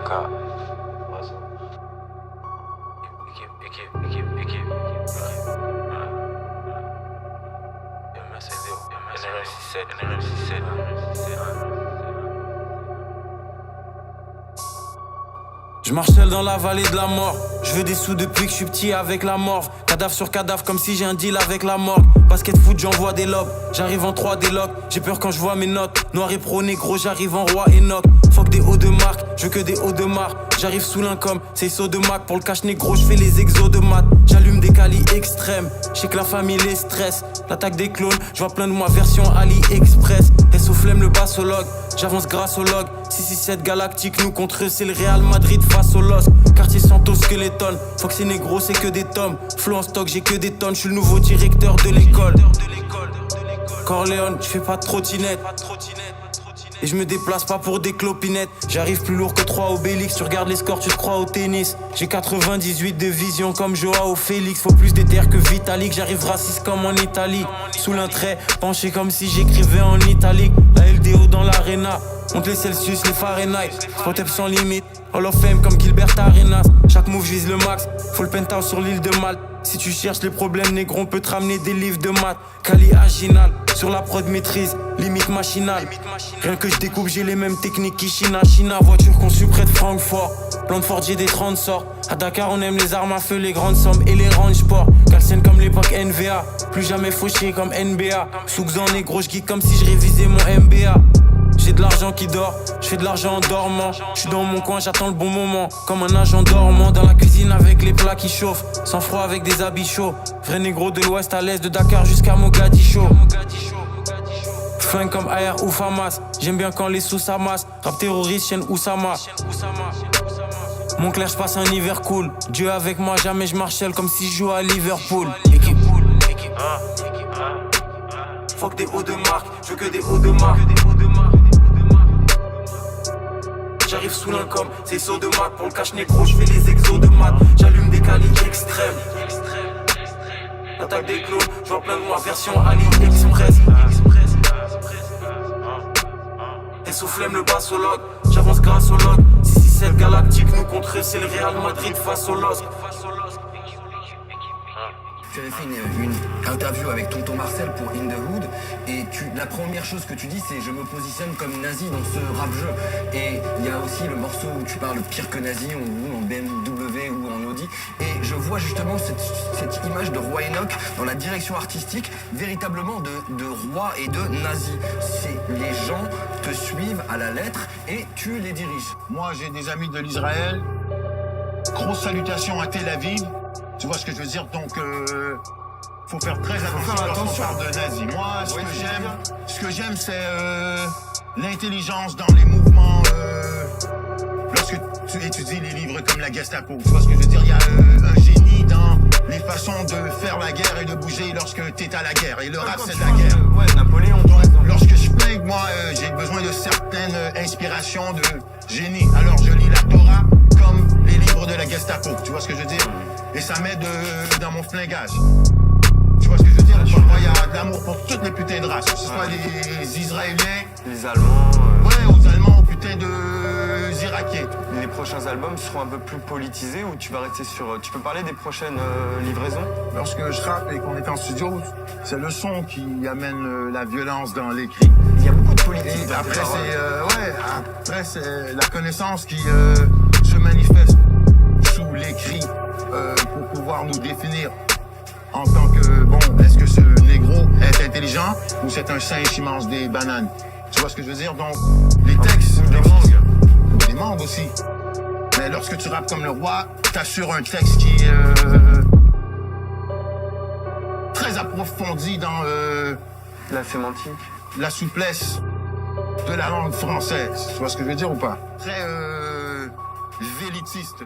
AK. Équipe. Je marchelle dans la vallée de la mort. Je veux des sous depuis que je suis petit avec la morve. Cadavre sur cadavre comme si j'ai un deal avec la morgue. Basket foot j'envoie des lobes. J'arrive en 3 des locks. J'ai peur quand je vois mes notes. Noir et pro négro j'arrive en roi Enoch. Fuck des hauts de marque, je veux que des hauts de marque. J'arrive sous l'income, c'est saut de Mac. Pour le cash négro je fais les exos de maths. J'allume des calis extrêmes. Je sais que la famille les stresse. L'attaque des clones, je vois plein de moi version AliExpress. S au flemme le bassologue, j'avance grâce au log. 667 galactique, nous contre eux c'est le Real Madrid face au LOSC. Quartier Santos Skeleton, faut que c'est négro c'est que des tomes. Flow en stock j'ai que des tonnes, je suis le nouveau directeur de l'école. Corleone, je fais pas de trottinette. Et je me déplace pas pour des clopinettes. J'arrive plus lourd que 3 Obélix. Tu regardes les scores, tu te crois au tennis. J'ai 98 de vision comme Joao Félix. Faut plus d'éther que Vitalik. J'arrive raciste comme en Italie. Sous l'un trait, penché comme si j'écrivais en italique. La LDO dans l'arena. Monte les Celsius, les Fahrenheit. Spotep sans limite. Hall of Fame comme Gilbert Arenas. Chaque move vise le max. Faut le penthouse sur l'île de Malte. Si tu cherches les problèmes, négro, on peut te ramener des livres de maths. Kali Aginal, sur la prod maîtrise, limite machinale. Rien que je découpe, j'ai les mêmes techniques qu'Ishina. Voiture conçue près de Francfort. Plan de Ford, j'ai des 30 sorts. À Dakar, on aime les armes à feu, les grandes sommes et les range sport. Calcène comme l'époque NVA. Plus jamais fauché comme NBA. Souks en négro, je geek comme si je révisais mon MBA. J'ai de l'argent qui dort, je fais de l'argent en dormant. Je suis dans mon coin, j'attends le bon moment. Comme un agent dormant dans la cuisine avec les plats qui chauffent. Sans froid avec des habits chauds. Vrai négro de l'ouest à l'est, de Dakar jusqu'à Mogadiscio. Flingue comme AR ou Famas. J'aime bien quand les sous s'amassent. Rap terroriste, chaîne Oussama. Mon clair, je passe un hiver cool. Dieu avec moi, jamais je marchelle comme si je jouais à Liverpool. Équipe. Fuck des hauts de marque, je veux que des hauts de marque. J'arrive sous l'income, c'est saut de maths. Pour le cash négro, je fais les exos de maths. J'allume des calis extrêmes. L'attaque des clones, je vois plein de moi version AliExpress. Et sous flemme le bassologue, j'avance grâce au log. 667 galactique, nous contre eux, c'est le Real Madrid face au LOSC. Tu avais fait une interview avec Tonton Marcel pour In The Hood et la première chose que tu dis c'est je me positionne comme nazi dans ce rap-jeu. Et il y a aussi le morceau où tu parles pire que nazi, on roule en BMW ou en Audi. Et je vois justement cette image de Roi Enoch dans la direction artistique, véritablement de roi et de nazi. C'est les gens te suivent à la lettre et tu les diriges. Moi j'ai des amis de l'Israël, grosse salutation à Tel Aviv. Tu vois ce que je veux dire, donc faut faire très attention lorsqu'on parle de nazi. Moi, ce que j'aime, c'est l'intelligence dans les mouvements. Lorsque tu étudies les livres comme la Gestapo, tu vois ce que je veux dire, il y a un génie dans les façons de faire la guerre et de bouger lorsque t'es à la guerre. Et le rap, c'est de la guerre. Ouais, Napoléon. Lorsque je flingue, moi, j'ai besoin de certaines inspirations de génie. Alors, je lis la Torah comme les livres de la Gestapo. Tu vois ce que je veux dire? Et ça m'aide dans mon flingage. Tu vois ce que je veux dire? Il y a de l'amour pour toutes les putains de races. Que ce soit les Israéliens, Les Allemands. ouais, aux Allemands, aux putains de Irakiens. Les prochains albums seront un peu plus politisés ou tu vas rester sur... Tu peux parler des prochaines livraisons? Lorsque je rappe et qu'on est en studio, c'est le son qui amène la violence dans l'écrit. Il y a beaucoup de politique. Et après, c'est la connaissance qui se manifeste sous l'écrit pour pouvoir nous définir en tant que, bon, est-ce que ce négro est intelligent ou c'est un singe qui mange des bananes? Tu vois ce que je veux dire? Donc, les textes... Des mangues aussi. Mais lorsque tu rappes comme le roi, t'assures un texte qui est très approfondi dans La sémantique. la souplesse de la langue française. Tu vois ce que je veux dire ou pas? Très vélitiste.